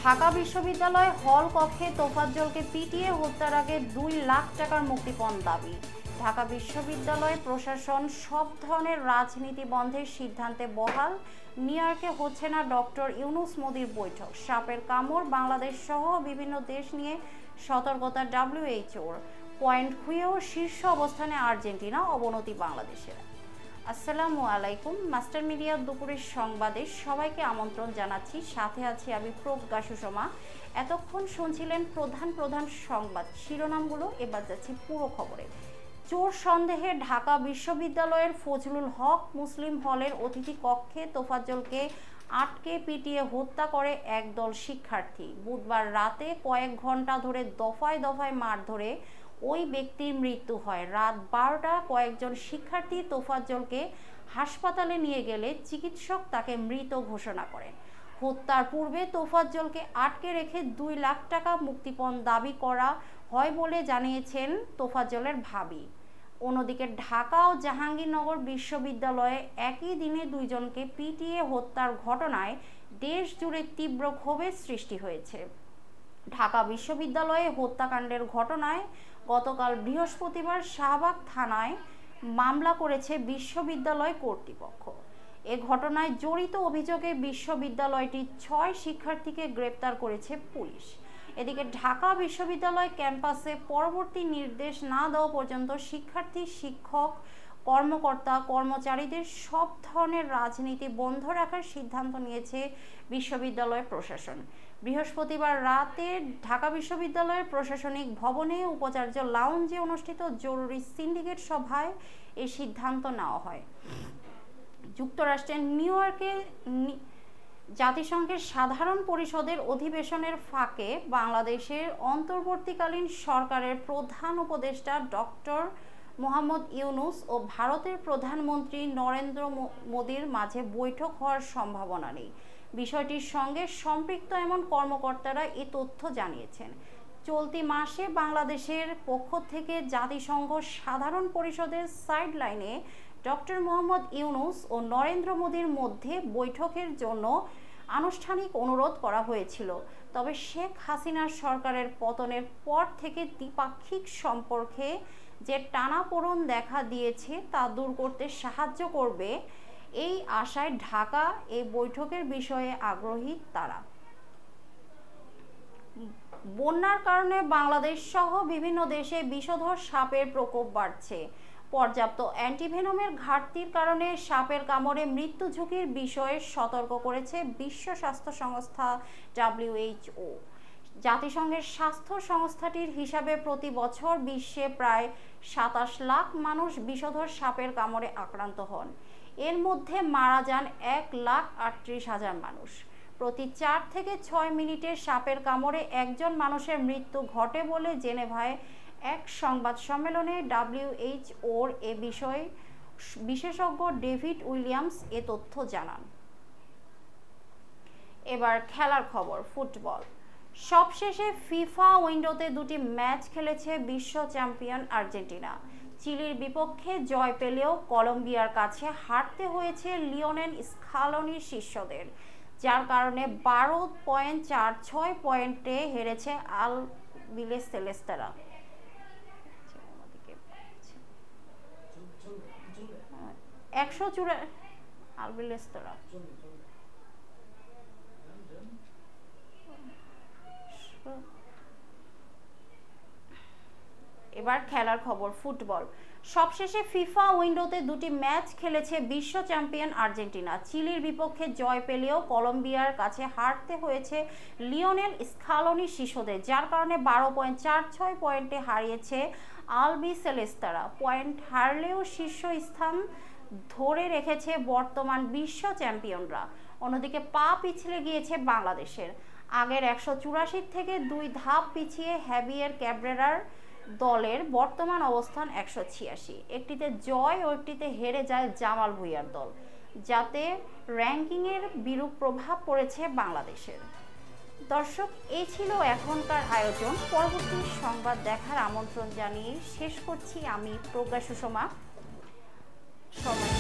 ঢাকা বিশ্ববিদ্যালয় হল কক্ষে তোফাজ্জলকে পিটিয়ে হত্যার আগে 2 লাখ টাকার মুক্তিপণ দাবি। ঢাকা বিশ্ববিদ্যালয় প্রশাসন সব ধরনের রাজনীতি বন্ধের সিদ্ধান্তে বহাল। নিউ ইয়র্কে হচ্ছে না ডক্টর ইউনূস মোদির বৈঠক। সাপের কামড় বাংলাদেশ সহ বিভিন্ন দেশ নিয়ে সতর্কতা WHOর। পয়েন্ট খুঁয়েও শীর্ষ অবস্থানে আর্জেন্টিনা, অবনতি বাংলাদেশের। আসসালামু আলাইকুম। মাস্টার মিডিয়ার দুপুরের সংবাদে সবাইকে আমন্ত্রণ জানাচ্ছি। সাথে আছি আমি প্রজ্ঞা সুষমা। এতক্ষণ শুনছিলেন প্রধান সংবাদ শিরোনামগুলো, এবার যাচ্ছি পুরো খবরে। চোর সন্দেহে ঢাকা বিশ্ববিদ্যালয়ের ফজলুল হক মুসলিম হলের অতিথি কক্ষে তোফাজ্জলকে আটকে পিটিয়ে হত্যা করে একদল শিক্ষার্থী। বুধবার রাতে কয়েক ঘন্টা ধরে দফায় দফায় মার ধরে ওই ব্যক্তির মৃত্যু হয়। রাত 12টা কয়েকজন শিক্ষার্থী তোফাজ্জলকে হাসপাতালে নিয়ে গেলে চিকিৎসক তাকে মৃত ঘোষণা করেন। হত্যার পূর্বে তোফাজ্জলকে আটকে রেখে 2 লাখ টাকা মুক্তিপণ দাবি করা হয় বলে জানিয়েছেন তোফাজ্জলের ভাবি। অন্যদিকে ঢাকা ও জাহাঙ্গীরনগর বিশ্ববিদ্যালয়ে একই দিনে 2 জনকে পিটিয়ে হত্যার ঘটনায় দেশ জুড়ে তীব্র ক্ষোভের সৃষ্টি হয়েছে। ঢাকা বিশ্ববিদ্যালয়ে হত্যাকাণ্ডের ঘটনায় গতকাল বৃহস্পতিবার শাহবাগ থানায় মামলা করেছে বিশ্ববিদ্যালয় কর্তৃপক্ষ। এ ঘটনায় জড়িত অভিযোগে বিশ্ববিদ্যালয়টির 6 শিক্ষার্থীকে গ্রেপ্তার করেছে পুলিশ। এদিকে ঢাকা বিশ্ববিদ্যালয় ক্যাম্পাসে পরবর্তী নির্দেশ না দেওয়া পর্যন্ত শিক্ষার্থী, শিক্ষক, কর্মকর্তা, কর্মচারীদের সব ধরনের রাজনীতি বন্ধ রাখার সিদ্ধান্ত নিয়েছে বিশ্ববিদ্যালয় প্রশাসন। বৃহস্পতিবার রাতে ঢাকা বিশ্ববিদ্যালয়ের প্রশাসনিক ভবনে উপাচার্য লাউঞ্জে অনুষ্ঠিত জরুরি সিন্ডিকেট সভায় এই সিদ্ধান্ত নেওয়া হয়। যুক্তরাষ্ট্রের নিউ ইয়র্কে জাতিসংঘের সাধারণ পরিষদের অধিবেশনের ফাঁকে বাংলাদেশের অন্তর্বর্তীকালীন সরকারের প্রধান উপদেষ্টা ডক্টর মোহাম্মদ ইউনূস ও ভারতের প্রধানমন্ত্রী নরেন্দ্র মোদির মাঝে বৈঠক হওয়ার সম্ভাবনা নেই। বিষয়টির সঙ্গে সম্পৃক্ত এমন কর্মকর্তারা এ তথ্য জানিয়েছেন। চলতি মাসে বাংলাদেশের পক্ষ থেকে জাতিসংঘ সাধারণ পরিষদের সাইডলাইনে ডক্টর মোহাম্মদ ইউনূস ও নরেন্দ্র মোদির মধ্যে বৈঠকের জন্য আনুষ্ঠানিক অনুরোধ করা হয়েছিল। তবে শেখ হাসিনার সরকারের পতনের পর থেকে দ্বিপাক্ষিক সম্পর্কে যে টানাপোড়েন দেখা দিয়েছে তা দূর করতে সাহায্য করবে এই আশায় ঢাকা এই বৈঠকের বিষয়ে আগ্রহী তারা। বন্যার কারণে বাংলাদেশ সহ বিভিন্ন দেশে বিষধর সাপের প্রকোপ বাড়ছে। পর্যাপ্ত অ্যান্টিভেনমের ঘাটতির কারণে সাপের কামড়ে মৃত্যু ঝুঁকির বিষয়ে সতর্ক করেছে বিশ্ব স্বাস্থ্য সংস্থা WHO। জাতিসংঘের স্বাস্থ্য সংস্থাটির হিসাবে প্রতি বছর বিশ্বে প্রায় 27 লাখ মানুষ বিষধর সাপের কামড়ে আক্রান্ত হন। এর মধ্যে মারা যান 1,38,000 মানুষ। প্রতি 4 থেকে 6 মিনিটে সাপের কামড়ে একজন মানুষের মৃত্যু ঘটে বলে জেনেভায় এক সংবাদ সম্মেলনে WHOর এ বিষয়ে বিশেষজ্ঞ ডেভিড উইলিয়ামস এ তথ্য জানান। এবার খেলার খবর, ফুটবল। সবশেষে ফিফা উইন্ডোতে 2টি ম্যাচ খেলেছে বিশ্ব চ্যাম্পিয়ন আর্জেন্টিনা। চিলির বিপক্ষে জয় পেলেও কলম্বিয়ার কাছে হারতে হয়েছে লিওনেল স্কালোনির শিষ্যদের, যার কারণে 12.46 পয়েন্টে হেরেছে আলবিসেলেস্তারা। এবার খেলার খবর, ফুটবল। সবশেষে ফিফা উইন্ডোতে 2টি ম্যাচ খেলেছে বিশ্ব চ্যাম্পিয়ন আর্জেন্টিনা। চিলির বিপক্ষে জয় পেলেও কলম্বিয়ার কাছে হারতে হয়েছে লিওনেল স্কালোনির শিষ্যদের, যার কারণে 12.46 পয়েন্টে হারিয়েছে আলবিসেলেস্তারা। পয়েন্ট হারলেও শীর্ষ স্থান ধরে রেখেছে বর্তমান বিশ্ব চ্যাম্পিয়নরা। অন্যদিকে পা পিছলে গিয়েছে বাংলাদেশের। আগের 184 থেকে 2 ধাপ পিছিয়ে হ্যাভিয়ের ক্যাব্রেরার দলের বর্তমান অবস্থান 186। একটিতে জয় ও একটিতে হেরে যায় জামাল ভুঁইয়ার দল, যাতে র্যাঙ্কিংয়ের বিরূপ প্রভাব পড়েছে বাংলাদেশের। দর্শক, এই ছিল এখনকার আয়োজন। পরবর্তী সংবাদ দেখার আমন্ত্রণ জানিয়ে শেষ করছি আমি প্রজ্ঞা সুষমা। সময়